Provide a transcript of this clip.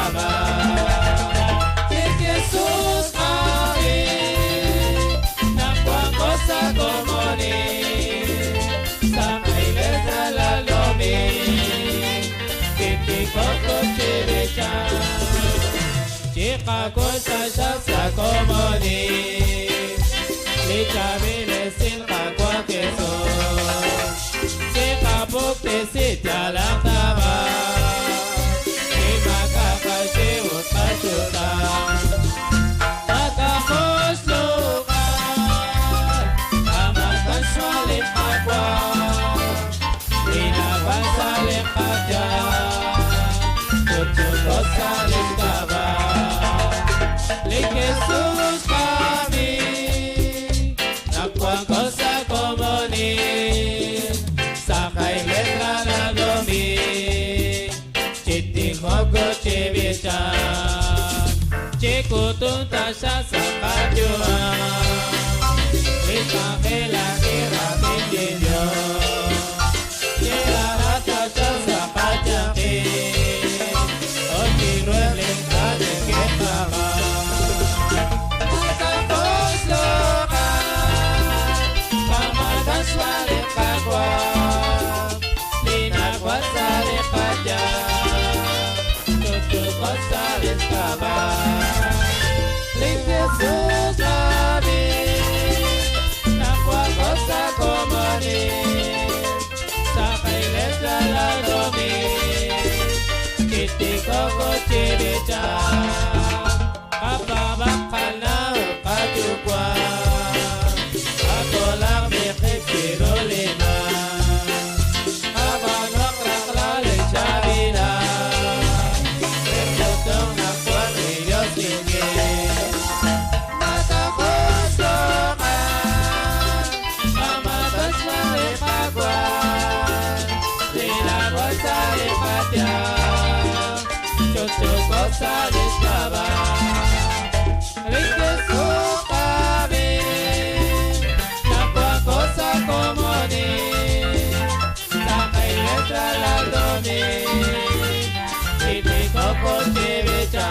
kaba. Jesús kami, nakuha sa komoni, sa iglesia la lomi, kikikoko chiricha, chika kosa sa komoni, lichabile silka kwa Jesús, chika pukti sitya lang tama, imakakashi utpasuta. Jesús kami, nakuha ko sa komoni, sa kay letra na domi, chiti mogo chibicha, chikutunta siya sa kadyuan, ita kela kira pindiyo, kirarata siya sa kadyaki, o chirueling kadekit mama. Jesús kami, nakuha ko sa komoni, sa iglesia la domi, kitikoko chiricha, kapabakal na ukajukwa, ako lang may kikirulina, kabanok raklali chabina, reputong nakuha ni Diyos hindi. González Cava, Jesús kami, nakuha ko sa komoni, sa kay letra la domi, kitikoko chibicha.